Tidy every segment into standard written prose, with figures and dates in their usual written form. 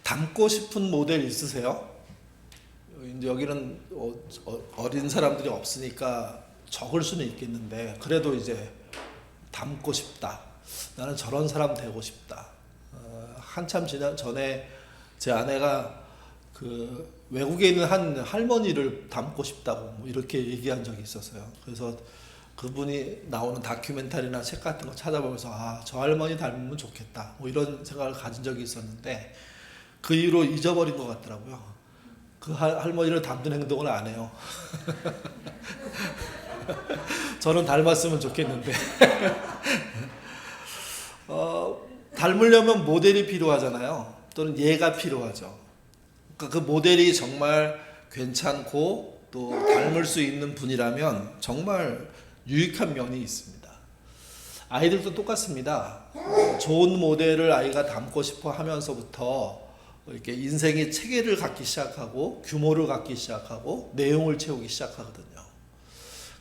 닮고 싶은 모델 있으세요? 이제 여기는 어린 사람들이 없으니까 적을 수는 있겠는데 그래도 이제 닮고 싶다. 나는 저런 사람 되고 싶다. 한참 지난 전에 제 아내가 그 외국에 있는 한 할머니를 닮고 싶다고 뭐 이렇게 얘기한 적이 있었어요. 그래서 그분이 나오는 다큐멘터리나 책 같은 거 찾아보면서 저 할머니 닮으면 좋겠다. 뭐 이런 생각을 가진 적이 있었는데 그 이후로 잊어버린 것 같더라고요. 그 할머니를 닮는 행동을 안 해요. 저는 닮았으면 좋겠는데 닮으려면 모델이 필요하잖아요. 또는 예가 필요하죠. 그러니까 그 모델이 정말 괜찮고 또 닮을 수 있는 분이라면 정말 유익한 면이 있습니다. 아이들도 똑같습니다. 좋은 모델을 아이가 닮고 싶어 하면서부터 이렇게 인생의 체계를 갖기 시작하고 규모를 갖기 시작하고 내용을 채우기 시작하거든요.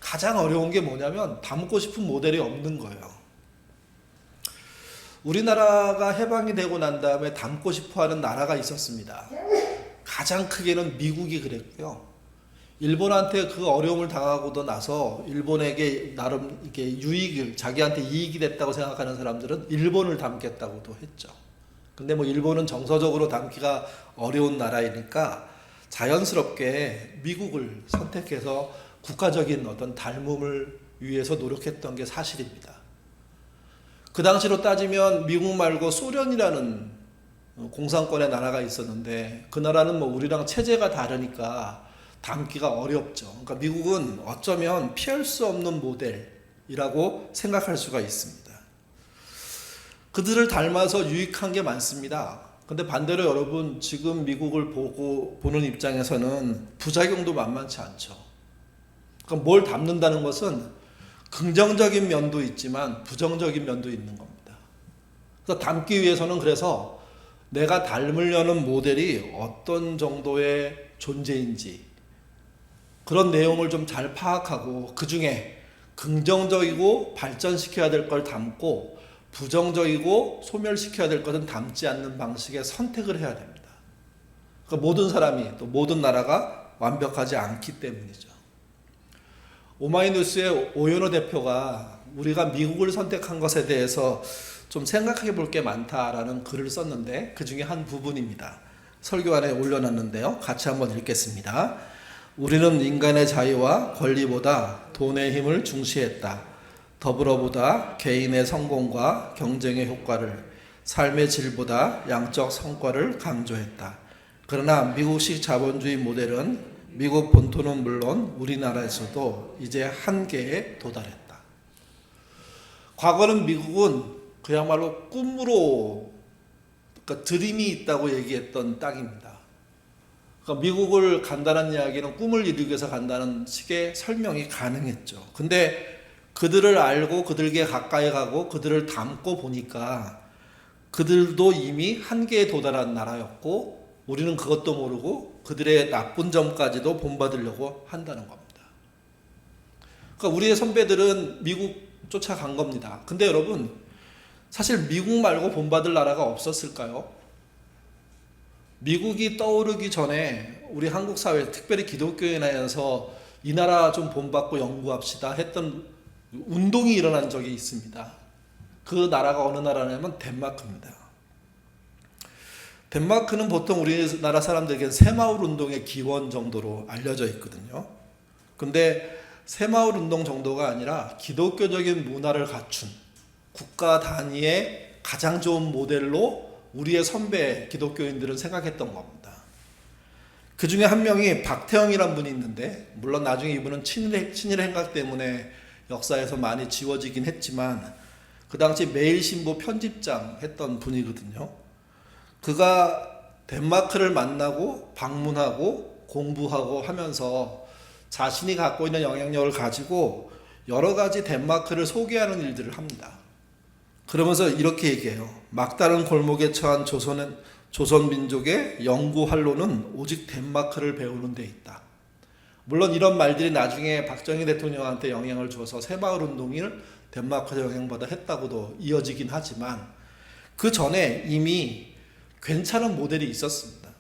가장 어려운 게 뭐냐면 닮고 싶은 모델이 없는 거예요. 우리나라가 해방이 되고 난 다음에 닮고 싶어하는 나라가 있었습니다. 가장 크게는 미국이 그랬고요. 일본한테 그 어려움을 당하고도 나서 일본에게 나름 이렇게 유익을 자기한테 이익이 됐다고 생각하는 사람들은 일본을 닮겠다고도 했죠. 근데 뭐 일본은 정서적으로 닮기가 어려운 나라이니까 자연스럽게 미국을 선택해서 국가적인 어떤 닮음을 위해서 노력했던 게 사실입니다. 그 당시로 따지면 미국 말고 소련이라는 공산권의 나라가 있었는데 그 나라는 뭐 우리랑 체제가 다르니까 닮기가 어렵죠. 그러니까 미국은 어쩌면 피할 수 없는 모델이라고 생각할 수가 있습니다. 그들을 닮아서 유익한 게 많습니다. 근데 반대로 여러분 지금 미국을 보는 입장에서는 부작용도 만만치 않죠. 그러니까 뭘 닮는다는 것은 긍정적인 면도 있지만 부정적인 면도 있는 겁니다. 그래서 닮기 위해서는 그래서 내가 닮으려는 모델이 어떤 정도의 존재인지 그런 내용을 좀 잘 파악하고 그 중에 긍정적이고 발전시켜야 될 걸 닮고 부정적이고 소멸시켜야 될 것은 닮지 않는 방식의 선택을 해야 됩니다. 그러니까 모든 사람이 또 모든 나라가 완벽하지 않기 때문이죠. 오마이뉴스의 오연호 대표가 우리가 미국을 선택한 것에 대해서 좀 생각해 볼 게 많다라는 글을 썼는데 그 중에 한 부분입니다. 설교안에 올려놨는데요. 같이 한번 읽겠습니다. 우리는 인간의 자유와 권리보다 돈의 힘을 중시했다. 더불어보다 개인의 성공과 경쟁의 효과를, 삶의 질보다 양적 성과를 강조했다. 그러나 미국식 자본주의 모델은 미국 본토는 물론 우리나라에서도 이제 한계에 도달했다. 과거는 미국은 그야말로 꿈으로, 그러니까 드림이 있다고 얘기했던 땅입니다. 그러니까 미국을 간다는 이야기는 꿈을 이루기 위해서 간다는 식의 설명이 가능했죠. 근데 그들을 알고 그들에게 가까이 가고 그들을 닮고 보니까 그들도 이미 한계에 도달한 나라였고 우리는 그것도 모르고 그들의 나쁜 점까지도 본받으려고 한다는 겁니다. 그러니까 우리의 선배들은 미국 쫓아간 겁니다. 근데 여러분 사실 미국 말고 본받을 나라가 없었을까요? 미국이 떠오르기 전에 우리 한국 사회, 특별히 기독교에 대해서 이 나라 좀 본받고 연구합시다 했던 운동이 일어난 적이 있습니다. 그 나라가 어느 나라냐면 덴마크입니다. 덴마크는 보통 우리나라 사람들에게 새마을 운동의 기원 정도로 알려져 있거든요. 근데 새마을 운동 정도가 아니라 기독교적인 문화를 갖춘 국가 단위의 가장 좋은 모델로 우리의 선배 기독교인들은 생각했던 겁니다. 그 중에 한 명이 박태영이라는 분이 있는데 물론 나중에 이분은 친일 행각 때문에 역사에서 많이 지워지긴 했지만 그 당시 매일신보 편집장 했던 분이거든요. 그가 덴마크를 만나고 방문하고 공부하고 하면서 자신이 갖고 있는 영향력을 가지고 여러 가지 덴마크를 소개하는 일들을 합니다. 그러면서 이렇게 얘기해요. 막다른 골목에 처한 조선 민족의 연구 활로는 오직 덴마크를 배우는 데 있다. 물론 이런 말들이 나중에 박정희 대통령한테 영향을 줘서 새마을 운동을 덴마크에서 영향받아 했다고도 이어지긴 하지만 그 전에 이미 괜찮은 모델이 있었습니다.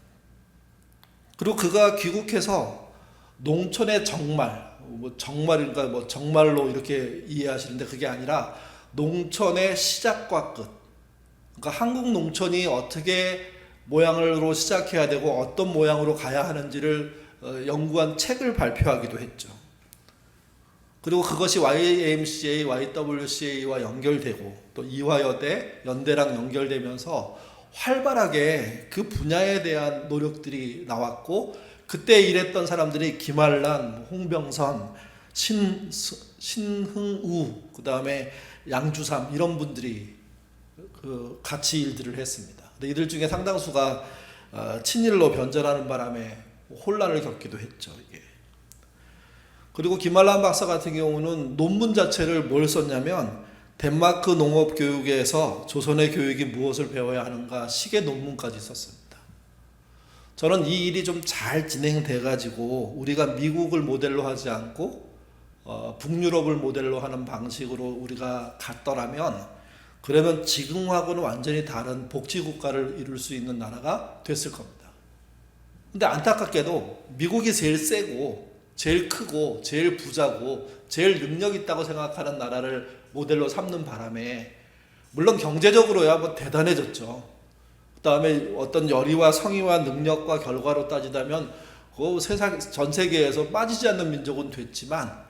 그리고 그가 귀국해서 농촌의 정말인가 정말로 이렇게 이해하시는데 그게 아니라 농촌의 시작과 끝. 그러니까 한국 농촌이 어떻게 모양으로 시작해야 되고 어떤 모양으로 가야 하는지를 연구한 책을 발표하기도 했죠. 그리고 그것이 YMCA, YWCA와 연결되고 또 이화여대, 연대랑 연결되면서 활발하게 그 분야에 대한 노력들이 나왔고 그때 일했던 사람들이 김알란, 홍병선, 신흥우, 그 다음에 양주삼 이런 분들이 같이 일들을 했습니다. 근데 이들 중에 상당수가 친일로 변절하는 바람에 혼란을 겪기도 했죠. 이게. 그리고 김알란 박사 같은 경우는 논문 자체를 뭘 썼냐면 덴마크 농업 교육에서 조선의 교육이 무엇을 배워야 하는가 식의 논문까지 썼습니다. 저는 이 일이 좀 잘 진행돼 가지고 우리가 미국을 모델로 하지 않고 북유럽을 모델로 하는 방식으로 우리가 갔더라면 그러면 지금하고는 완전히 다른 복지국가를 이룰 수 있는 나라가 됐을 겁니다. 근데 안타깝게도 미국이 제일 세고 제일 크고 제일 부자고 제일 능력 있다고 생각하는 나라를 모델로 삼는 바람에 물론 경제적으로야 뭐 대단해졌죠. 그 다음에 어떤 열의와 성의와 능력과 결과로 따지자면 그 세상 전 세계에서 빠지지 않는 민족은 됐지만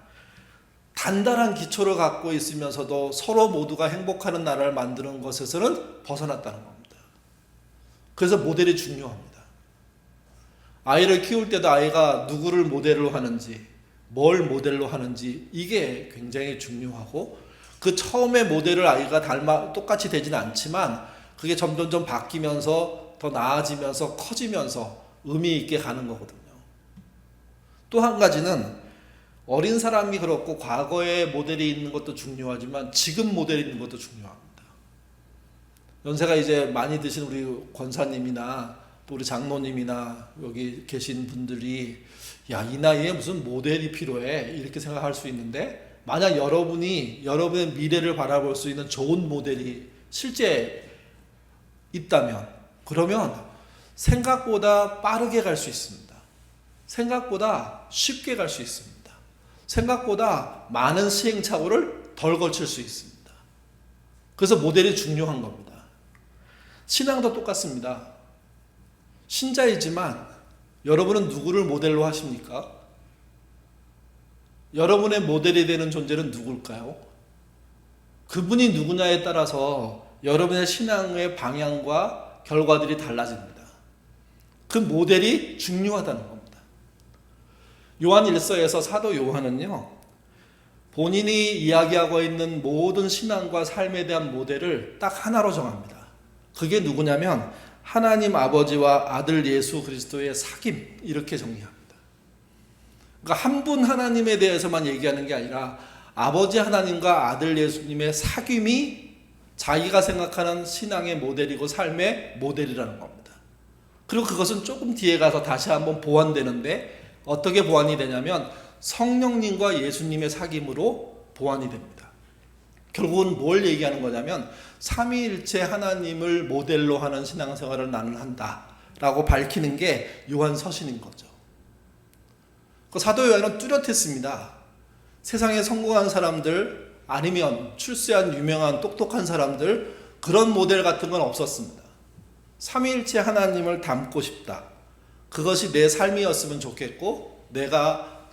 단단한 기초를 갖고 있으면서도 서로 모두가 행복하는 나라를 만드는 것에서는 벗어났다는 겁니다. 그래서 모델이 중요합니다. 아이를 키울 때도 아이가 누구를 모델로 하는지 뭘 모델로 하는지 이게 굉장히 중요하고 그 처음에 모델을 아이가 똑같이 되지는 않지만 그게 점점 바뀌면서 더 나아지면서 커지면서 의미 있게 가는 거거든요. 또 한 가지는 어린 사람이 그렇고 과거에 모델이 있는 것도 중요하지만 지금 모델이 있는 것도 중요합니다. 연세가 이제 많이 드신 우리 권사님이나 또 우리 장로님이나 여기 계신 분들이 야, 이 나이에 무슨 모델이 필요해 이렇게 생각할 수 있는데 만약 여러분이 여러분의 미래를 바라볼 수 있는 좋은 모델이 실제 있다면 그러면 생각보다 빠르게 갈 수 있습니다. 생각보다 쉽게 갈 수 있습니다. 생각보다 많은 시행착오를 덜 거칠 수 있습니다. 그래서 모델이 중요한 겁니다. 신앙도 똑같습니다. 신자이지만 여러분은 누구를 모델로 하십니까? 여러분의 모델이 되는 존재는 누굴까요? 그분이 누구냐에 따라서 여러분의 신앙의 방향과 결과들이 달라집니다. 그 모델이 중요하다는 겁니다. 요한 1서에서 사도 요한은요, 본인이 이야기하고 있는 모든 신앙과 삶에 대한 모델을 딱 하나로 정합니다. 그게 누구냐면 하나님 아버지와 아들 예수 그리스도의 사귐 이렇게 정리합니다. 그러니까 한 분 하나님에 대해서만 얘기하는 게 아니라 아버지 하나님과 아들 예수님의 사귐이 자기가 생각하는 신앙의 모델이고 삶의 모델이라는 겁니다. 그리고 그것은 조금 뒤에 가서 다시 한번 보완되는데 어떻게 보완이 되냐면 성령님과 예수님의 사귐으로 보완이 됩니다. 결국은 뭘 얘기하는 거냐면 삼위일체 하나님을 모델로 하는 신앙생활을 나는 한다 라고 밝히는 게 요한 서신인 거죠. 그 사도 요한은 뚜렷했습니다. 세상에 성공한 사람들 아니면 출세한 유명한 똑똑한 사람들 그런 모델 같은 건 없었습니다. 삼위일체 하나님을 닮고 싶다. 그것이 내 삶이었으면 좋겠고 내가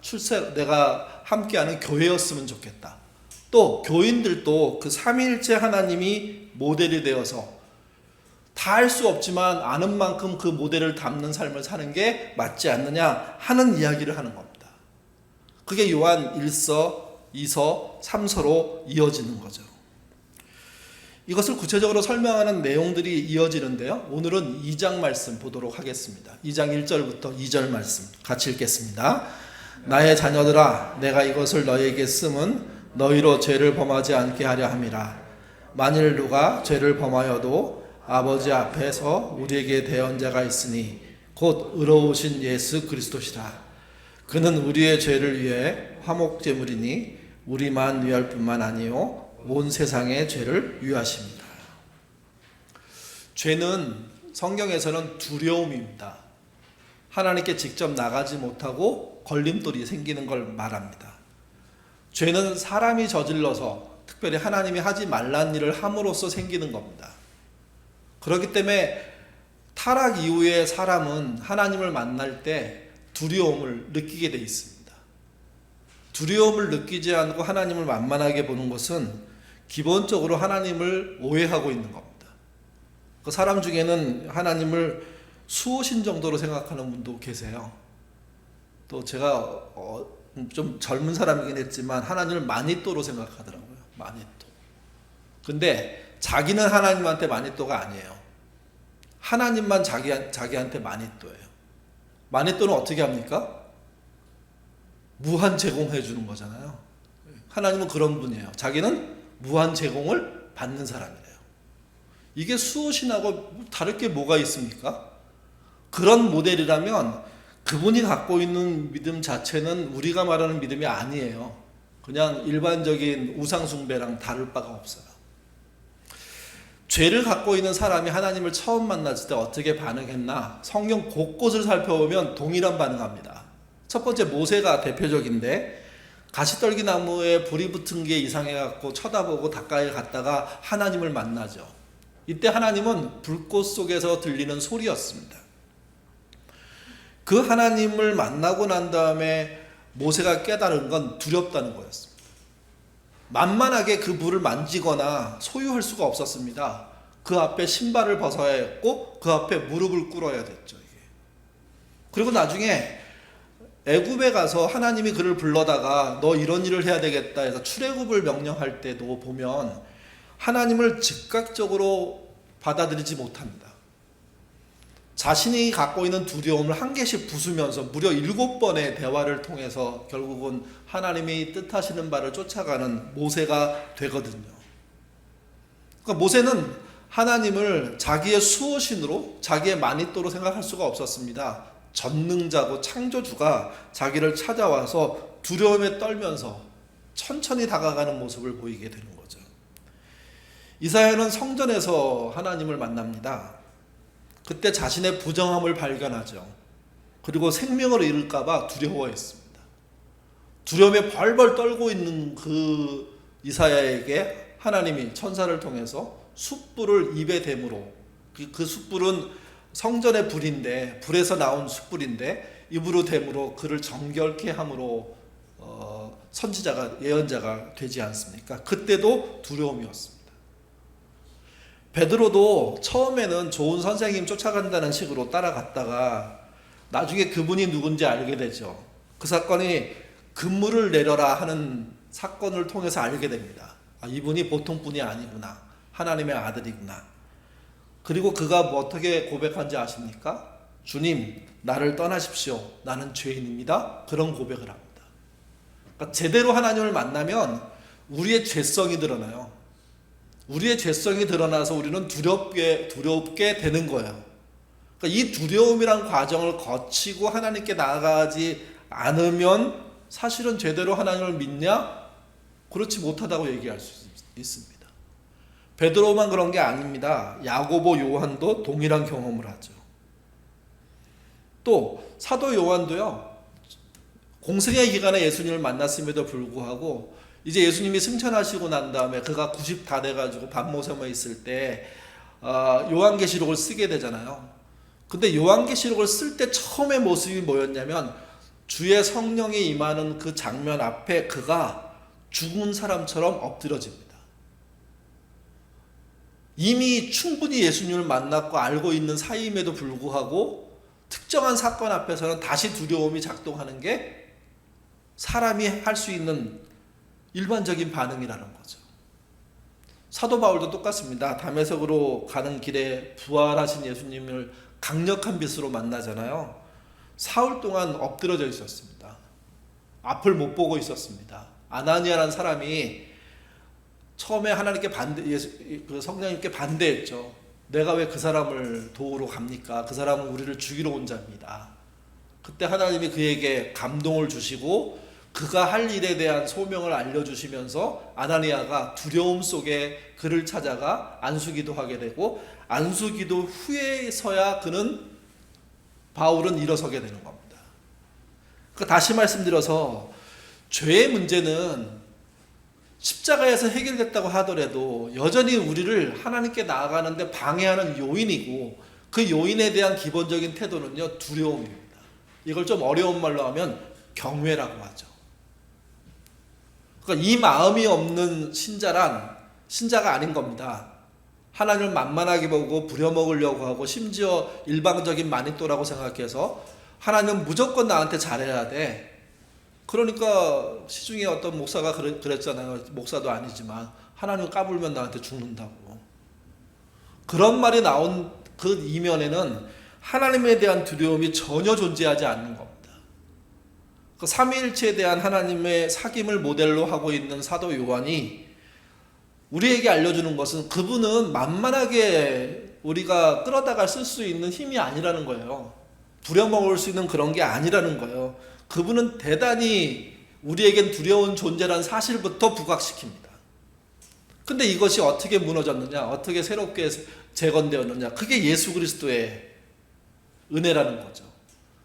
함께하는 교회였으면 좋겠다. 또 교인들도 그 삼위일체 하나님이 모델이 되어서 다 할 수 없지만 아는 만큼 그 모델을 담는 삶을 사는 게 맞지 않느냐 하는 이야기를 하는 겁니다. 그게 요한 1서, 2서, 3서로 이어지는 거죠. 이것을 구체적으로 설명하는 내용들이 이어지는데요. 오늘은 2장 말씀 보도록 하겠습니다. 2장 1절부터 2절 말씀 같이 읽겠습니다. 나의 자녀들아 내가 이것을 너희에게 쓰면 너희로 죄를 범하지 않게 하려 함이라. 만일 누가 죄를 범하여도 아버지 앞에서 우리에게 대언자가 있으니 곧 의로우신 예수 그리스도시라. 그는 우리의 죄를 위해 화목제물이니 우리만 위할 뿐만 아니요 온 세상의 죄를 위하십니다. 죄는 성경에서는 두려움입니다. 하나님께 직접 나가지 못하고 걸림돌이 생기는 걸 말합니다. 죄는 사람이 저질러서 특별히 하나님이 하지 말란 일을 함으로써 생기는 겁니다. 그렇기 때문에 타락 이후에 사람은 하나님을 만날 때 두려움을 느끼게 돼 있습니다. 두려움을 느끼지 않고 하나님을 만만하게 보는 것은 기본적으로 하나님을 오해하고 있는 겁니다. 그 사람 중에는 하나님을 수호신 정도로 생각하는 분도 계세요. 또 제가 좀 젊은 사람이긴 했지만 하나님을 마니또로 생각하더라고요. 마니또. 근데 자기는 하나님한테 마니또가 아니에요. 하나님만 자기한테 마니또예요. 마니또는 어떻게 합니까? 무한 제공해 주는 거잖아요. 하나님은 그런 분이에요. 자기는 무한 제공을 받는 사람이래요. 이게 수호신하고 다를 게 뭐가 있습니까? 그런 모델이라면 그분이 갖고 있는 믿음 자체는 우리가 말하는 믿음이 아니에요. 그냥 일반적인 우상숭배랑 다를 바가 없어요. 죄를 갖고 있는 사람이 하나님을 처음 만났을 때 어떻게 반응했나 성경 곳곳을 살펴보면 동일한 반응합니다. 첫 번째 모세가 대표적인데 가시떨기 나무에 불이 붙은 게 이상해갖고 쳐다보고 가까이 갔다가 하나님을 만나죠. 이때 하나님은 불꽃 속에서 들리는 소리였습니다. 그 하나님을 만나고 난 다음에 모세가 깨달은 건 두렵다는 거였습니다. 만만하게 그 불을 만지거나 소유할 수가 없었습니다. 그 앞에 신발을 벗어야 했고 그 앞에 무릎을 꿇어야 됐죠. 이게. 그리고 나중에 애굽에 가서 하나님이 그를 불러다가 너 이런 일을 해야 되겠다 해서 출애굽을 명령할 때도 보면 하나님을 즉각적으로 받아들이지 못합니다. 자신이 갖고 있는 두려움을 한 개씩 부수면서 무려 7번의 대화를 통해서 결국은 하나님이 뜻하시는 바를 쫓아가는 모세가 되거든요. 그러니까 모세는 하나님을 자기의 수호신으로 자기의 마니또로 생각할 수가 없었습니다. 전능자고 창조주가 자기를 찾아와서 두려움에 떨면서 천천히 다가가는 모습을 보이게 되는 거죠. 이사야는 성전에서 하나님을 만납니다. 그때 자신의 부정함을 발견하죠. 그리고 생명을 잃을까 봐 두려워했습니다. 두려움에 벌벌 떨고 있는 그 이사야에게 하나님이 천사를 통해서 숯불을 입에 대므로 그 숯불은 성전의 불인데 불에서 나온 숯불인데 입으로 대므로 그를 정결케 함으로 선지자가 예언자가 되지 않습니까? 그때도 두려움이었습니다. 베드로도 처음에는 좋은 선생님 쫓아간다는 식으로 따라갔다가 나중에 그분이 누군지 알게 되죠. 그 사건이 금물을 내려라 하는 사건을 통해서 알게 됩니다. 아, 이분이 보통 분이 아니구나. 하나님의 아들이구나. 그리고 그가 뭐 어떻게 고백한지 아십니까? 주님, 나를 떠나십시오. 나는 죄인입니다. 그런 고백을 합니다. 그러니까 제대로 하나님을 만나면 우리의 죄성이 드러나요. 우리의 죄성이 드러나서 우리는 두렵게 되는 거예요. 그러니까 이 두려움이란 과정을 거치고 하나님께 나아가지 않으면 사실은 제대로 하나님을 믿냐? 그렇지 못하다고 얘기할 수 있습니다. 베드로만 그런 게 아닙니다. 야고보, 요한도 동일한 경험을 하죠. 또 사도 요한도요. 공생의 기간에 예수님을 만났음에도 불구하고 이제 예수님이 승천하시고 난 다음에 그가 90 다 돼가지고 밤모섬에 있을 때 요한계시록을 쓰게 되잖아요. 근데 요한계시록을 쓸 때 처음의 모습이 뭐였냐면 주의 성령이 임하는 그 장면 앞에 그가 죽은 사람처럼 엎드려집니다. 이미 충분히 예수님을 만났고 알고 있는 사이임에도 불구하고 특정한 사건 앞에서는 다시 두려움이 작동하는 게 사람이 할 수 있는 일반적인 반응이라는 거죠. 사도 바울도 똑같습니다. 다메섹으로 가는 길에 부활하신 예수님을 강력한 빛으로 만나잖아요. 사흘 동안 엎드려져 있었습니다. 앞을 못 보고 있었습니다. 아나니아라는 사람이 처음에 하나님께 그 성령님께 반대했죠. 내가 왜 그 사람을 도우러 갑니까? 그 사람은 우리를 죽이러 온 자입니다. 그때 하나님이 그에게 감동을 주시고 그가 할 일에 대한 소명을 알려주시면서 아나니아가 두려움 속에 그를 찾아가 안수기도 하게 되고 안수기도 후에서야 바울은 일어서게 되는 겁니다. 그러니까 다시 말씀드려서 죄의 문제는 십자가에서 해결됐다고 하더라도 여전히 우리를 하나님께 나아가는데 방해하는 요인이고, 그 요인에 대한 기본적인 태도는요, 두려움입니다. 이걸 좀 어려운 말로 하면 경외라고 하죠. 그러니까 이 마음이 없는 신자가 아닌 겁니다. 하나님을 만만하게 보고 부려먹으려고 하고, 심지어 일방적인 마니또라고 생각해서 하나님은 무조건 나한테 잘해야 돼. 그러니까 시중에 어떤 목사가 그랬잖아요. 목사도 아니지만 하나님 까불면 나한테 죽는다고. 그런 말이 나온 그 이면에는 하나님에 대한 두려움이 전혀 존재하지 않는 겁니다. 그 삼위일체에 대한 하나님의 사귐을 모델로 하고 있는 사도 요한이 우리에게 알려주는 것은 그분은 만만하게 우리가 끌어다가 쓸 수 있는 힘이 아니라는 거예요. 부려먹을 수 있는 그런 게 아니라는 거예요. 그분은 대단히 우리에겐 두려운 존재라는 사실부터 부각시킵니다. 근데 이것이 어떻게 무너졌느냐, 어떻게 새롭게 재건되었느냐, 그게 예수 그리스도의 은혜라는 거죠.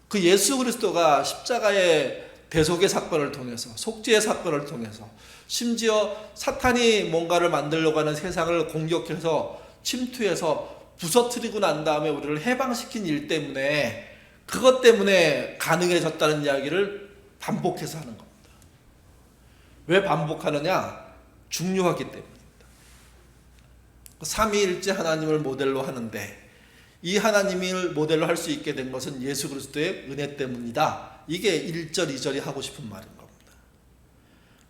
그 예수 그리스도가 십자가의 대속의 사건을 통해서, 속죄의 사건을 통해서, 심지어 사탄이 뭔가를 만들려고 하는 세상을 공격해서 침투해서 부서뜨리고 난 다음에 우리를 해방시킨 일 때문에, 그것 때문에 가능해졌다는 이야기를 반복해서 하는 겁니다. 왜 반복하느냐? 중요하기 때문입니다. 삼위일체 하나님을 모델로 하는데, 이 하나님을 모델로 할 수 있게 된 것은 예수 그리스도의 은혜 때문이다. 이게 1절, 2절이 하고 싶은 말인 겁니다.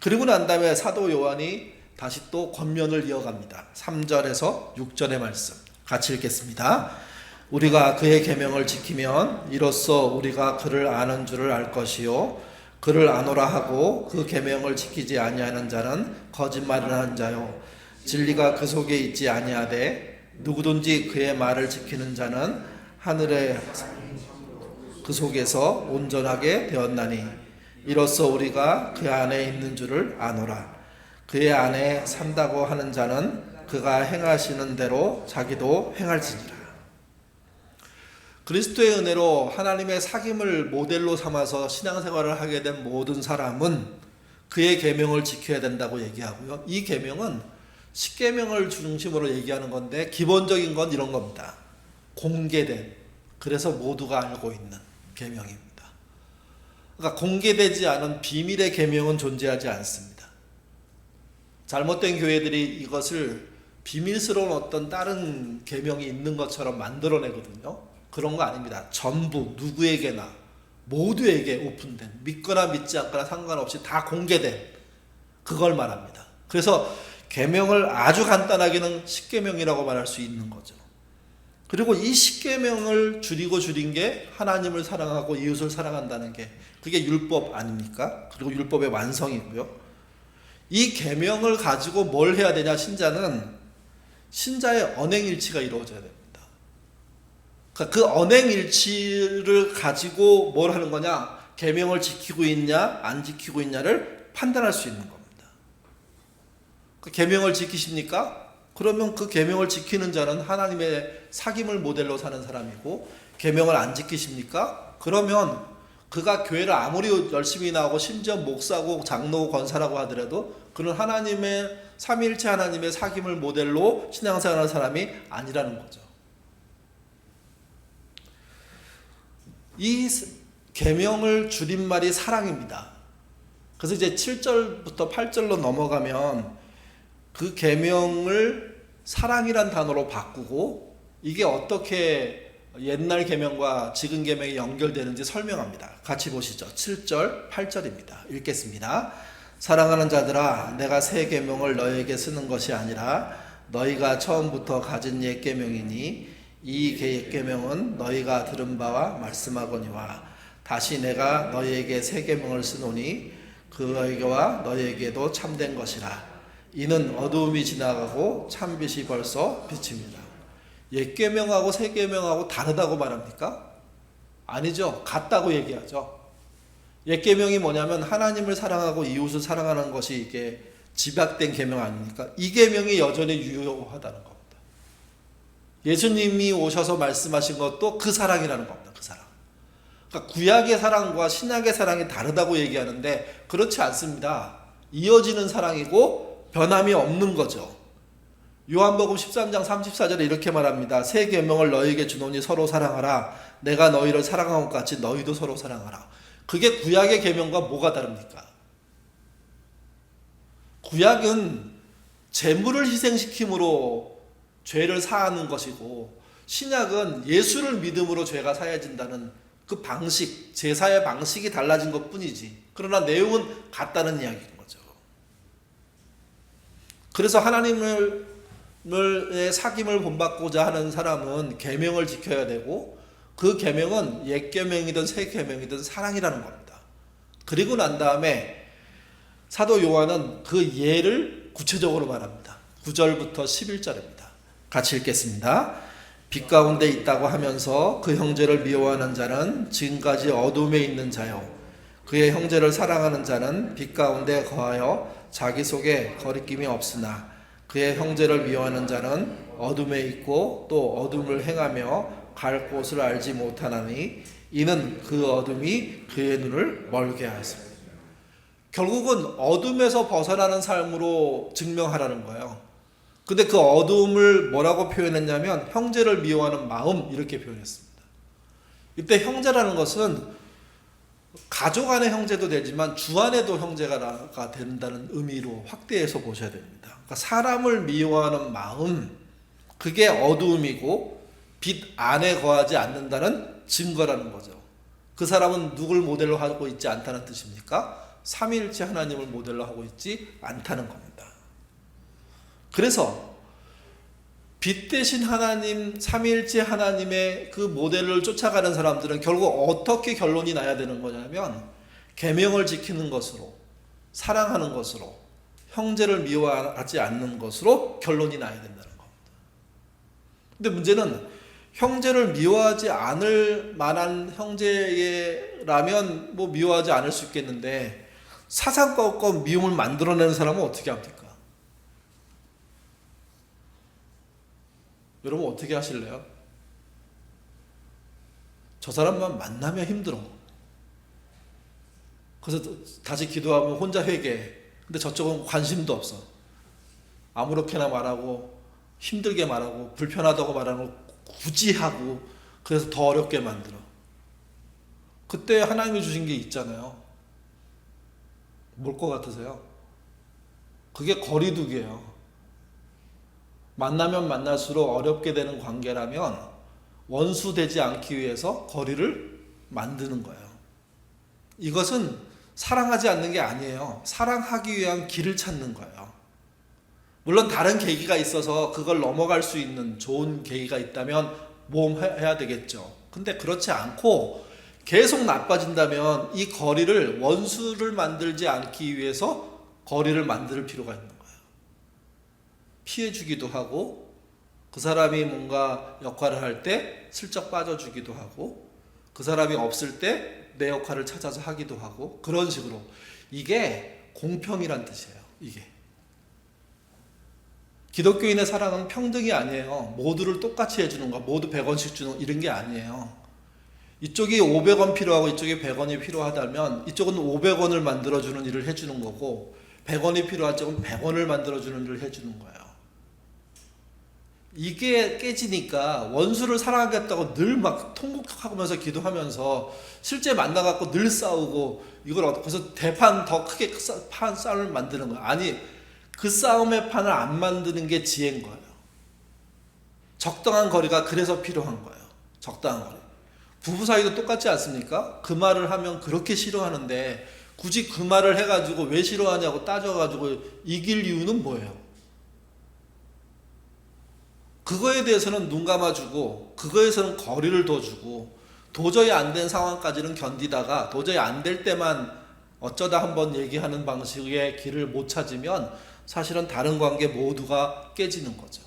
그리고 난 다음에 사도 요한이 다시 또 권면을 이어갑니다. 3절에서 6절의 말씀 같이 읽겠습니다. 우리가 그의 계명을 지키면 이로써 우리가 그를 아는 줄을 알 것이요, 그를 아노라 하고 그 계명을 지키지 아니하는 자는 거짓말을 하는 자요, 진리가 그 속에 있지 아니하되 누구든지 그의 말을 지키는 자는 하늘의 그 속에서 온전하게 되었나니 이로써 우리가 그 안에 있는 줄을 아노라. 그의 안에 산다고 하는 자는 그가 행하시는 대로 자기도 행할지니라. 그리스도의 은혜로 하나님의 사귐을 모델로 삼아서 신앙생활을 하게 된 모든 사람은 그의 계명을 지켜야 된다고 얘기하고요. 이 계명은 십계명을 중심으로 얘기하는 건데, 기본적인 건 이런 겁니다. 공개된, 그래서 모두가 알고 있는 계명입니다. 그러니까 공개되지 않은 비밀의 계명은 존재하지 않습니다. 잘못된 교회들이 이것을 비밀스러운 어떤 다른 계명이 있는 것처럼 만들어내거든요. 그런 거 아닙니다. 전부 누구에게나 모두에게 오픈된, 믿거나 믿지 않거나 상관없이 다 공개된, 그걸 말합니다. 그래서 계명을 아주 간단하게는 십계명이라고 말할 수 있는 거죠. 그리고 이 십계명을 줄인 게 하나님을 사랑하고 이웃을 사랑한다는 게, 그게 율법 아닙니까? 그리고 율법의 완성이고요. 이 계명을 가지고 뭘 해야 되냐? 신자의 언행일치가 이루어져야 됩니다. 그 언행일치를 가지고 뭘 하는 거냐? 계명을 지키고 있냐 안 지키고 있냐를 판단할 수 있는 겁니다. 그 계명을 지키십니까? 그러면 그 계명을 지키는 자는 하나님의 사귐을 모델로 사는 사람이고, 계명을 안 지키십니까? 그러면 그가 교회를 아무리 열심히 나오고 심지어 목사고 장로고 권사라고 하더라도 그는 하나님의 삼위일체 하나님의 사귐을 모델로 신앙생활하는 사람이 아니라는 거죠. 이 계명을 줄임말이 사랑입니다. 그래서 이제 7절부터 8절로 넘어가면 그 계명을 사랑이란 단어로 바꾸고, 이게 어떻게 옛날 계명과 지금 계명이 연결되는지 설명합니다. 같이 보시죠. 7절, 8절입니다. 읽겠습니다. 사랑하는 자들아, 내가 새 계명을 너희에게 쓰는 것이 아니라 너희가 처음부터 가진 옛 계명이니 이 계명은 너희가 들은 바와 말씀하거니와 다시 내가 너희에게 새 계명을 쓰노니 그에게와 너희에게도 참된 것이라. 이는 어두움이 지나가고 참빛이 벌써 비칩니다. 옛 계명하고 새 계명하고 다르다고 말합니까? 아니죠. 같다고 얘기하죠. 옛 계명이 뭐냐면 하나님을 사랑하고 이웃을 사랑하는 것이 이게 집약된 계명 아닙니까? 이 계명이 여전히 유효하다는 겁니다. 예수님이 오셔서 말씀하신 것도 그 사랑이라는 겁니다. 그 사랑. 그러니까 구약의 사랑과 신약의 사랑이 다르다고 얘기하는데 그렇지 않습니다. 이어지는 사랑이고 변함이 없는 거죠. 요한복음 13장 34절에 이렇게 말합니다. 새 계명을 너희에게 주노니 서로 사랑하라. 내가 너희를 사랑한 것 같이 너희도 서로 사랑하라. 그게 구약의 계명과 뭐가 다릅니까? 구약은 제물을 희생시킴으로 죄를 사하는 것이고 신약은 예수를 믿음으로 죄가 사해진다는 그 방식, 제사의 방식이 달라진 것 뿐이지. 그러나 내용은 같다는 이야기인 거죠. 그래서 하나님의 사귐을 본받고자 하는 사람은 계명을 지켜야 되고 그 계명은 옛 계명이든 새 계명이든 사랑이라는 겁니다. 그리고 난 다음에 사도 요한은 그 예를 구체적으로 말합니다. 9절부터 11절입니다. 같이 읽겠습니다. 빛 가운데 있다고 하면서 그 형제를 미워하는 자는 지금까지 어둠에 있는 자요. 그의 형제를 사랑하는 자는 빛 가운데 거하여 자기 속에 거리낌이 없으나 그의 형제를 미워하는 자는 어둠에 있고 또 어둠을 행하며 갈 곳을 알지 못하나니 이는 그 어둠이 그의 눈을 멀게 하였습니다. 결국은 어둠에서 벗어나는 삶으로 증명하라는 거예요. 근데 그 어둠을 뭐라고 표현했냐면 형제를 미워하는 마음 이렇게 표현했습니다. 이때 형제라는 것은 가족 안의 형제도 되지만 주 안에도 형제가 된다는 의미로 확대해서 보셔야 됩니다. 그러니까 사람을 미워하는 마음 그게 어두움이고 빛 안에 거하지 않는다는 증거라는 거죠. 그 사람은 누굴 모델로 하고 있지 않다는 뜻입니까? 삼위일체 하나님을 모델로 하고 있지 않다는 겁니다. 그래서 빛 대신 하나님, 삼위일체 하나님의 그 모델을 쫓아가는 사람들은 결국 어떻게 결론이 나야 되는 거냐면 계명을 지키는 것으로, 사랑하는 것으로, 형제를 미워하지 않는 것으로 결론이 나야 된다는 겁니다. 근데 문제는 형제를 미워하지 않을 만한 형제라면 뭐 미워하지 않을 수 있겠는데 사상과 없고 미움을 만들어내는 사람은 어떻게 합니까? 여러분 어떻게 하실래요? 저 사람만 만나면 힘들어. 그래서 다시 기도하면 혼자 회개해. 근데 저쪽은 관심도 없어. 아무렇게나 말하고 힘들게 말하고 불편하다고 말하고 굳이 하고 그래서 더 어렵게 만들어. 그때 하나님이 주신 게 있잖아요. 뭘 것 같으세요? 그게 거리두기예요. 만나면 만날수록 어렵게 되는 관계라면 원수 되지 않기 위해서 거리를 만드는 거예요. 이것은 사랑하지 않는 게 아니에요. 사랑하기 위한 길을 찾는 거예요. 물론 다른 계기가 있어서 그걸 넘어갈 수 있는 좋은 계기가 있다면 모험해야 되겠죠. 근데 그렇지 않고 계속 나빠진다면 이 거리를 원수를 만들지 않기 위해서 거리를 만들 필요가 있는 거예요. 피해주기도 하고 그 사람이 뭔가 역할을 할 때 슬쩍 빠져주기도 하고 그 사람이 없을 때 내 역할을 찾아서 하기도 하고 그런 식으로 이게 공평이란 뜻이에요. 이게 기독교인의 사랑은 평등이 아니에요. 모두를 똑같이 해주는 거, 모두 100원씩 주는 이런 게 아니에요. 이쪽이 500원 필요하고 이쪽이 100원이 필요하다면 이쪽은 500원을 만들어주는 일을 해주는 거고 100원이 필요한 쪽은 100원을 만들어주는 일을 해주는 거예요. 이게 깨지니까 원수를 사랑하겠다고 늘 막 통곡하면서 기도하면서 실제 만나갖고 늘 싸우고 이걸 그래서 대판 더 크게 판 싸움을 만드는 거예요. 아니 그 싸움의 판을 안 만드는 게 지혜인 거예요. 적당한 거리가 그래서 필요한 거예요. 적당한 거리. 부부 사이도 똑같지 않습니까? 그 말을 하면 그렇게 싫어하는데 굳이 그 말을 해가지고 왜 싫어하냐고 따져가지고 이길 이유는 뭐예요? 그거에 대해서는 눈 감아주고 그거에서는 거리를 둬주고 도저히 안 된 상황까지는 견디다가 도저히 안 될 때만 어쩌다 한번 얘기하는 방식의 길을 못 찾으면 사실은 다른 관계 모두가 깨지는 거죠.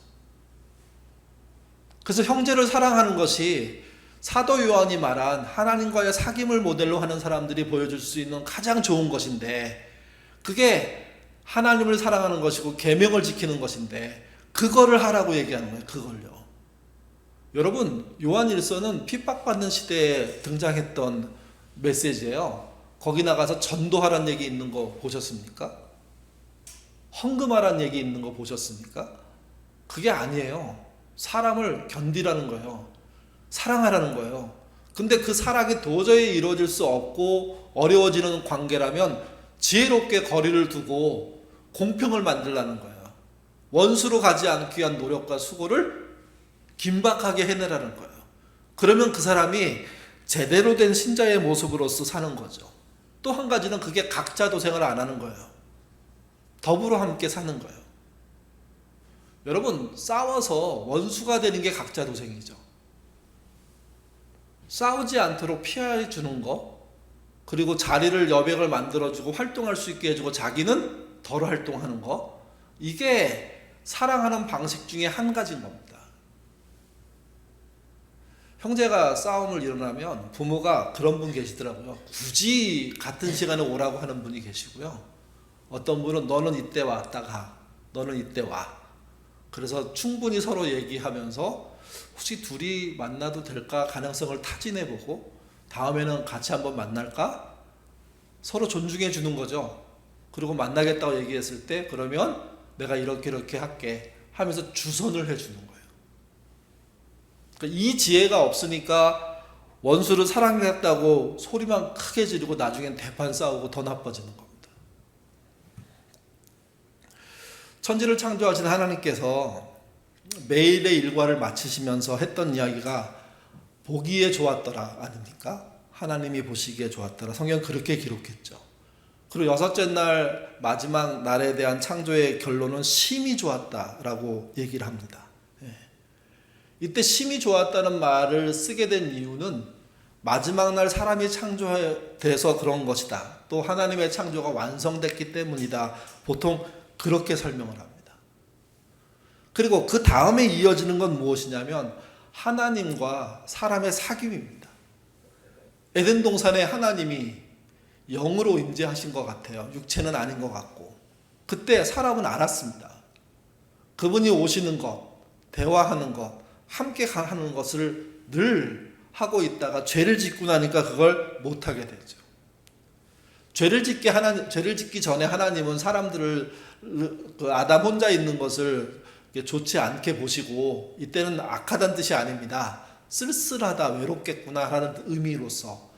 그래서 형제를 사랑하는 것이 사도 요한이 말한 하나님과의 사귐을 모델로 하는 사람들이 보여줄 수 있는 가장 좋은 것인데 그게 하나님을 사랑하는 것이고 계명을 지키는 것인데 그거를 하라고 얘기하는 거예요. 그걸요. 여러분, 요한일서는 핍박받는 시대에 등장했던 메시지예요. 거기 나가서 전도하라는 얘기 있는 거 보셨습니까? 헌금하라는 얘기 있는 거 보셨습니까? 그게 아니에요. 사람을 견디라는 거예요. 사랑하라는 거예요. 근데 그 사랑이 도저히 이루어질 수 없고 어려워지는 관계라면 지혜롭게 거리를 두고 공평을 만들라는 거예요. 원수로 가지 않기 위한 노력과 수고를 긴박하게 해내라는 거예요. 그러면 그 사람이 제대로 된 신자의 모습으로서 사는 거죠. 또 한 가지는 그게 각자 도생을 안 하는 거예요. 더불어 함께 사는 거예요. 여러분, 싸워서 원수가 되는 게 각자 도생이죠. 싸우지 않도록 피해 주는 거, 그리고 자리를 여백을 만들어주고 활동할 수 있게 해주고 자기는 덜 활동하는 거, 이게 사랑하는 방식 중에 한 가지인 겁니다. 형제가 싸움을 일어나면 부모가 그런 분 계시더라고요. 굳이 같은 시간에 오라고 하는 분이 계시고요. 어떤 분은 너는 이때 왔다 가, 너는 이때 와. 그래서 충분히 서로 얘기하면서 혹시 둘이 만나도 될까 가능성을 타진해보고 다음에는 같이 한번 만날까? 서로 존중해 주는 거죠. 그리고 만나겠다고 얘기했을 때 그러면 내가 이렇게 할게 하면서 주선을 해주는 거예요. 그러니까 이 지혜가 없으니까 원수를 사랑했다고 소리만 크게 지르고 나중엔 대판 싸우고 더 나빠지는 겁니다. 천지를 창조하신 하나님께서 매일의 일과를 마치시면서 했던 이야기가 보기에 좋았더라 아닙니까? 하나님이 보시기에 좋았더라. 성경 그렇게 기록했죠. 그리고 여섯째 날 마지막 날에 대한 창조의 결론은 심히 좋았다라고 얘기를 합니다. 이때 심히 좋았다는 말을 쓰게 된 이유는 마지막 날 사람이 창조돼서 그런 것이다. 또 하나님의 창조가 완성됐기 때문이다. 보통 그렇게 설명을 합니다. 그리고 그 다음에 이어지는 건 무엇이냐면 하나님과 사람의 사귐입니다. 에덴 동산에 하나님이 영으로 임재하신 것 같아요. 육체는 아닌 것 같고. 그때 사람은 알았습니다. 그분이 오시는 것, 대화하는 것, 함께 하는 것을 늘 하고 있다가 죄를 짓고 나니까 그걸 못하게 되죠. 죄를 짓기 전에 하나님은 사람들을 아담 혼자 있는 것을 좋지 않게 보시고, 이때는 악하다는 뜻이 아닙니다. 쓸쓸하다, 외롭겠구나 하는 의미로서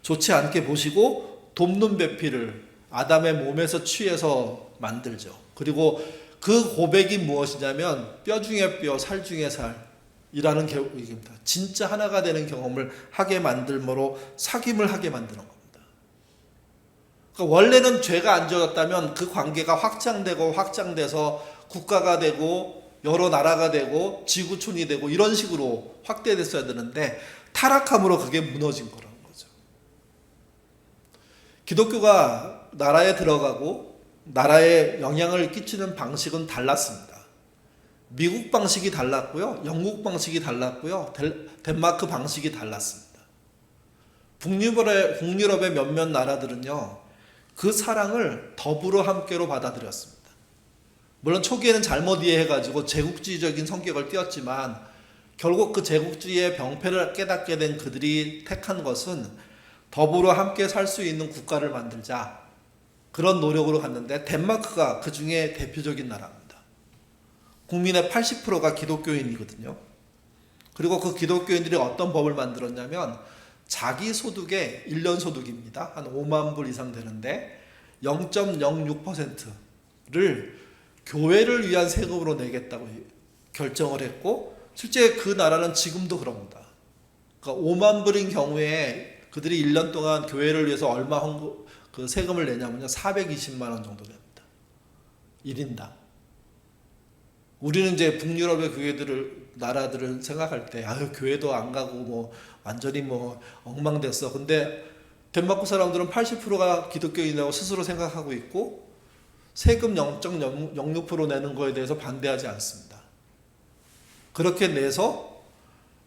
좋지 않게 보시고 돕는 배필을 아담의 몸에서 취해서 만들죠. 그리고 그 고백이 무엇이냐면 뼈 중에 뼈, 살 중에 살이라는 계획입니다. 진짜 하나가 되는 경험을 하게 만들므로 사귐을 하게 만드는 겁니다. 그러니까 원래는 죄가 안 지어졌다면 그 관계가 확장돼서 국가가 되고 여러 나라가 되고 지구촌이 되고 이런 식으로 확대됐어야 되는데 타락함으로 그게 무너진 거라는 거죠. 기독교가 나라에 들어가고 나라에 영향을 끼치는 방식은 달랐습니다. 미국 방식이 달랐고요. 영국 방식이 달랐고요. 덴마크 방식이 달랐습니다. 북유럽의 몇몇 나라들은요, 그 사랑을 더불어 함께로 받아들였습니다. 물론 초기에는 잘못 이해해가지고 제국주의적인 성격을 띄었지만 결국 그 제국주의의 병폐를 깨닫게 된 그들이 택한 것은 더불어 함께 살 수 있는 국가를 만들자, 그런 노력으로 갔는데 덴마크가 그 중에 대표적인 나라입니다. 국민의 80%가 기독교인이거든요. 그리고 그 기독교인들이 어떤 법을 만들었냐면 자기 소득의 1년 소득입니다. 한 5만 불 이상 되는데 0.06%를 교회를 위한 세금으로 내겠다고 결정을 했고, 실제 그 나라는 지금도 그럽니다. 그러니까 5만 불인 경우에 그들이 1년 동안 교회를 위해서 얼마 그 세금을 내냐면요, 420만 원 정도 됩니다. 1인당. 우리는 이제 북유럽의 나라들을 생각할 때 교회도 안 가고 완전히 엉망됐어. 근데 덴마크 사람들은 80%가 기독교인이라고 스스로 생각하고 있고 세금 0.06% 내는 거에 대해서 반대하지 않습니다. 그렇게 내서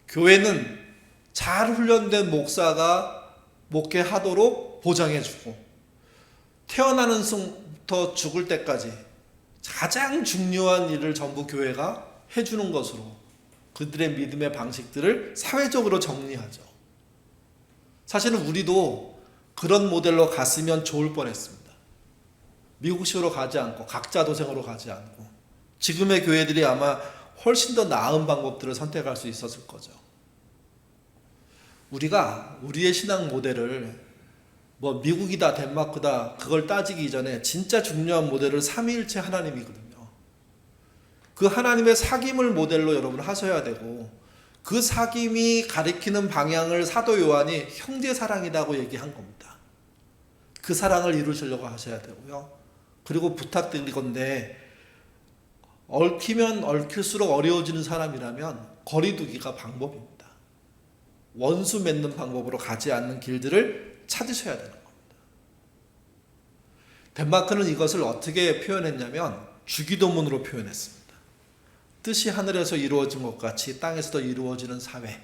교회는 잘 훈련된 목사가 목회하도록 보장해주고 태어나는 순부터 죽을 때까지 가장 중요한 일을 전부 교회가 해주는 것으로 그들의 믿음의 방식들을 사회적으로 정리하죠. 사실은 우리도 그런 모델로 갔으면 좋을 뻔했습니다. 미국식으로 가지 않고 각자 도생으로 가지 않고 지금의 교회들이 아마 훨씬 더 나은 방법들을 선택할 수 있었을 거죠. 우리가 우리의 신앙 모델을 뭐 미국이다 덴마크다 그걸 따지기 이전에 진짜 중요한 모델을 삼위일체 하나님이거든요. 그 하나님의 사귐을 모델로 여러분 하셔야 되고 그 사귐이 가리키는 방향을 사도 요한이 형제 사랑이라고 얘기한 겁니다. 그 사랑을 이루시려고 하셔야 되고요. 그리고 부탁드리건데 얽히면 얽힐수록 어려워지는 사람이라면 거리두기가 방법입니다. 원수 맺는 방법으로 가지 않는 길들을 찾으셔야 되는 겁니다. 덴마크는 이것을 어떻게 표현했냐면 주기도문으로 표현했습니다. 뜻이 하늘에서 이루어진 것 같이 땅에서도 이루어지는 사회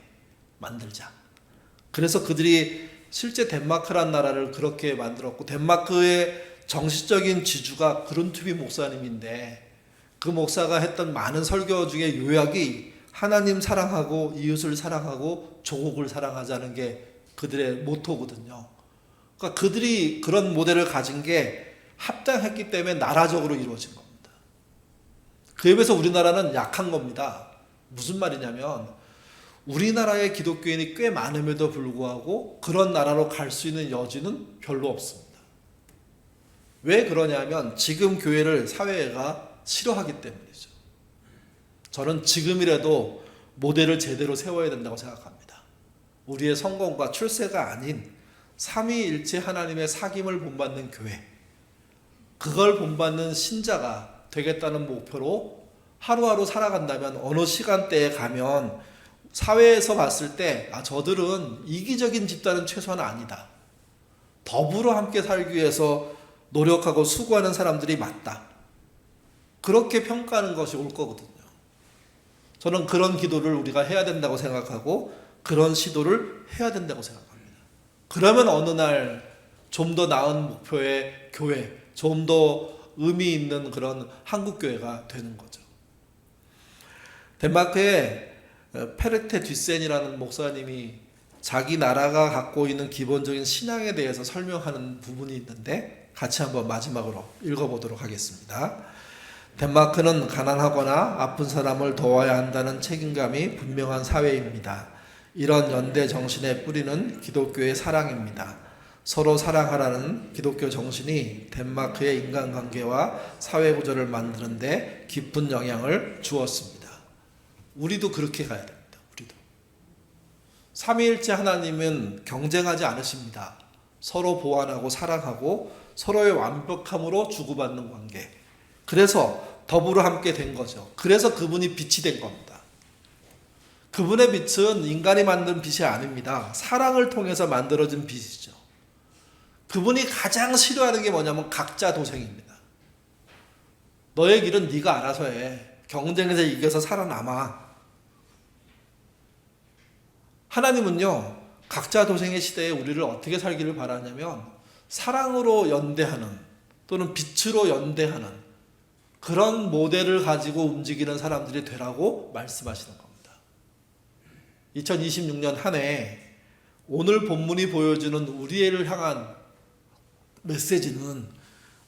만들자. 그래서 그들이 실제 덴마크란 나라를 그렇게 만들었고 덴마크의 정신적인 지주가 그룬투비 목사님인데 그 목사가 했던 많은 설교 중에 요약이 하나님 사랑하고 이웃을 사랑하고 조국을 사랑하자는 게 그들의 모토거든요. 그러니까 그들이 그런 모델을 가진 게 합당했기 때문에 나라적으로 이루어진 겁니다. 그에 비해서 우리나라는 약한 겁니다. 무슨 말이냐면 우리나라의 기독교인이 꽤 많음에도 불구하고 그런 나라로 갈 수 있는 여지는 별로 없습니다. 왜 그러냐면 지금 교회를 사회가 싫어하기 때문이죠. 저는 지금이라도 모델을 제대로 세워야 된다고 생각합니다. 우리의 성공과 출세가 아닌 삼위일체 하나님의 사귐을 본받는 교회, 그걸 본받는 신자가 되겠다는 목표로 하루하루 살아간다면 어느 시간대에 가면 사회에서 봤을 때 저들은 이기적인 집단은 최소한 아니다. 더불어 함께 살기 위해서 노력하고 수고하는 사람들이 맞다. 그렇게 평가하는 것이 올 거거든요. 저는 그런 기도를 우리가 해야 된다고 생각하고 그런 시도를 해야 된다고 생각합니다. 그러면 어느 날 좀 더 나은 목표의 교회, 좀 더 의미 있는 그런 한국교회가 되는 거죠. 덴마크의 페르테 듀센이라는 목사님이 자기 나라가 갖고 있는 기본적인 신앙에 대해서 설명하는 부분이 있는데 같이 한번 마지막으로 읽어보도록 하겠습니다. 덴마크는 가난하거나 아픈 사람을 도와야 한다는 책임감이 분명한 사회입니다. 이런 연대 정신의 뿌리는 기독교의 사랑입니다. 서로 사랑하라는 기독교 정신이 덴마크의 인간관계와 사회구조를 만드는 데 깊은 영향을 주었습니다. 우리도 그렇게 가야 됩니다. 우리도. 삼위일체 하나님은 경쟁하지 않으십니다. 서로 보완하고 사랑하고 서로의 완벽함으로 주고받는 관계. 그래서 더불어 함께 된 거죠. 그래서 그분이 빛이 된 겁니다. 그분의 빛은 인간이 만든 빛이 아닙니다. 사랑을 통해서 만들어진 빛이죠. 그분이 가장 싫어하는 게 뭐냐면 각자 도생입니다. 너의 길은 네가 알아서 해. 경쟁에서 이겨서 살아남아. 하나님은요, 각자 도생의 시대에 우리를 어떻게 살기를 바라냐면 사랑으로 연대하는 또는 빛으로 연대하는 그런 모델을 가지고 움직이는 사람들이 되라고 말씀하시는 겁니다. 2026년 한 해 오늘 본문이 보여주는 우리를 향한 메시지는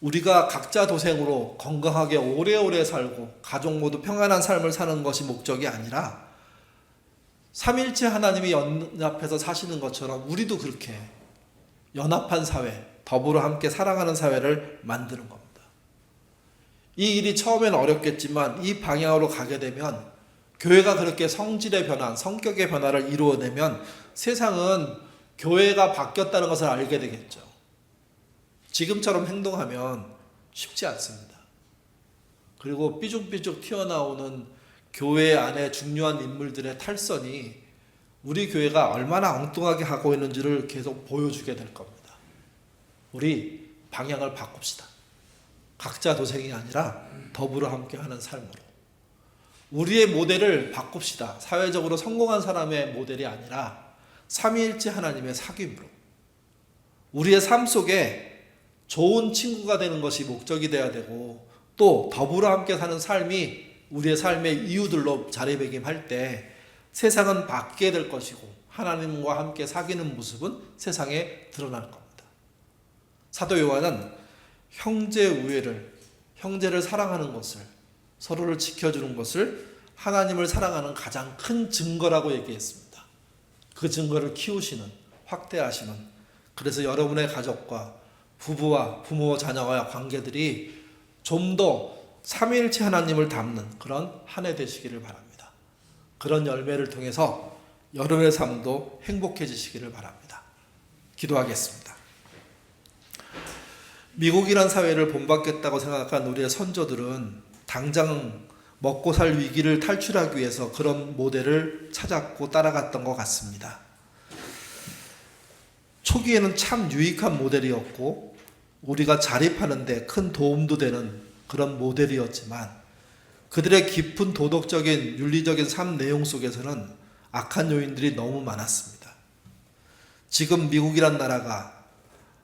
우리가 각자 도생으로 건강하게 오래오래 살고 가족 모두 평안한 삶을 사는 것이 목적이 아니라 삼일체 하나님이 연합해서 사시는 것처럼 우리도 그렇게 연합한 사회, 더불어 함께 사랑하는 사회를 만드는 겁니다. 이 일이 처음엔 어렵겠지만 이 방향으로 가게 되면 교회가 그렇게 성질의 변화, 성격의 변화를 이루어내면 세상은 교회가 바뀌었다는 것을 알게 되겠죠. 지금처럼 행동하면 쉽지 않습니다. 그리고 삐죽삐죽 튀어나오는 교회 안에 중요한 인물들의 탈선이 우리 교회가 얼마나 엉뚱하게 하고 있는지를 계속 보여주게 될 겁니다. 우리 방향을 바꿉시다. 각자 도생이 아니라 더불어 함께하는 삶으로. 우리의 모델을 바꿉시다. 사회적으로 성공한 사람의 모델이 아니라 삼위일체 하나님의 사귐으로. 우리의 삶 속에 좋은 친구가 되는 것이 목적이 돼야 되고 또 더불어 함께 사는 삶이 우리의 삶의 이유들로 자리매김할 때 세상은 바뀌게 될 것이고 하나님과 함께 사귀는 모습은 세상에 드러날 겁니다. 사도 요한은 형제 우애를, 형제를 사랑하는 것을, 서로를 지켜주는 것을 하나님을 사랑하는 가장 큰 증거라고 얘기했습니다. 그 증거를 키우시는, 확대하시는, 그래서 여러분의 가족과 부부와 부모와 자녀와의 관계들이 좀 더 삼위일체 하나님을 닮는 그런 한 해 되시기를 바랍니다. 그런 열매를 통해서 여러분의 삶도 행복해지시기를 바랍니다. 기도하겠습니다. 미국이란 사회를 본받겠다고 생각한 우리의 선조들은 당장 먹고 살 위기를 탈출하기 위해서 그런 모델을 찾았고 따라갔던 것 같습니다. 초기에는 참 유익한 모델이었고 우리가 자립하는 데 큰 도움도 되는 그런 모델이었지만 그들의 깊은 도덕적인 윤리적인 삶 내용 속에서는 악한 요인들이 너무 많았습니다. 지금 미국이란 나라가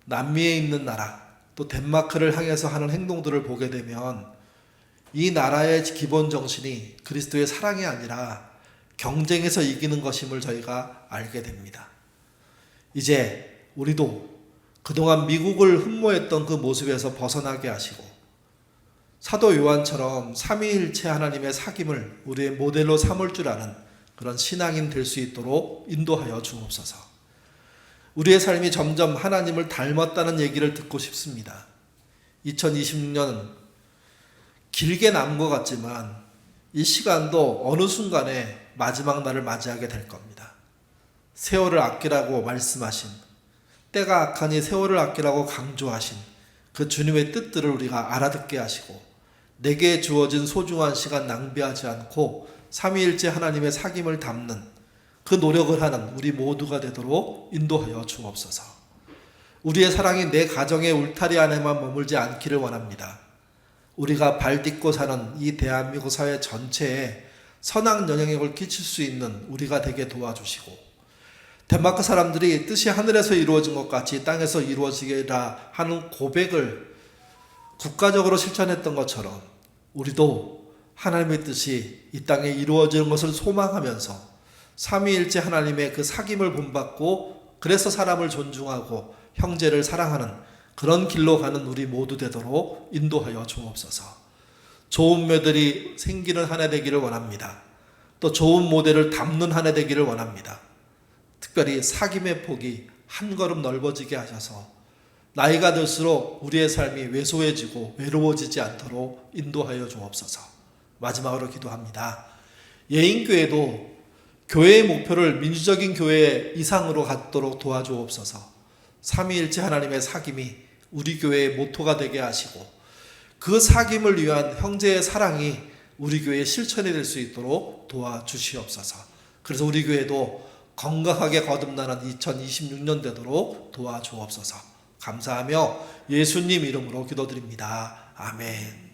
남미에 있는 나라 또 덴마크를 향해서 하는 행동들을 보게 되면 이 나라의 기본 정신이 그리스도의 사랑이 아니라 경쟁에서 이기는 것임을 저희가 알게 됩니다. 이제 우리도 그동안 미국을 흠모했던 그 모습에서 벗어나게 하시고 사도 요한처럼 삼위일체 하나님의 사귐을 우리의 모델로 삼을 줄 아는 그런 신앙인 될 수 있도록 인도하여 주옵소서. 우리의 삶이 점점 하나님을 닮았다는 얘기를 듣고 싶습니다. 2026년은 길게 남은 것 같지만 이 시간도 어느 순간에 마지막 날을 맞이하게 될 겁니다. 세월을 아끼라고 말씀하신, 때가 악하니 세월을 아끼라고 강조하신 그 주님의 뜻들을 우리가 알아듣게 하시고 내게 주어진 소중한 시간 낭비하지 않고 삼위일체 하나님의 사귐을 담는 그 노력을 하는 우리 모두가 되도록 인도하여 주옵소서. 우리의 사랑이 내 가정의 울타리 안에만 머물지 않기를 원합니다. 우리가 발딛고 사는 이 대한민국 사회 전체에 선한 영향력을 끼칠 수 있는 우리가 되게 도와주시고 덴마크 사람들이 뜻이 하늘에서 이루어진 것 같이 땅에서 이루어지리라 하는 고백을 국가적으로 실천했던 것처럼 우리도 하나님의 뜻이 이 땅에 이루어지는 것을 소망하면서 삼위일체 하나님의 그 사귐을 본받고 그래서 사람을 존중하고 형제를 사랑하는 그런 길로 가는 우리 모두 되도록 인도하여 주옵소서. 좋은 모델이 생기는 한 해 되기를 원합니다. 또 좋은 모델을 담는 한 해 되기를 원합니다. 특별히 사귐의 폭이 한 걸음 넓어지게 하셔서 나이가 들수록 우리의 삶이 왜소해지고 외로워지지 않도록 인도하여 주옵소서. 마지막으로 기도합니다. 예인교회도 교회의 목표를 민주적인 교회 이상으로 갖도록 도와주옵소서. 삼위일체 하나님의 사귐이 우리 교회의 모토가 되게 하시고 그 사귐을 위한 형제의 사랑이 우리 교회의 실천이 될 수 있도록 도와주시옵소서. 그래서 우리 교회도 건강하게 거듭나는 2026년 되도록 도와주옵소서. 감사하며 예수님 이름으로 기도드립니다. 아멘.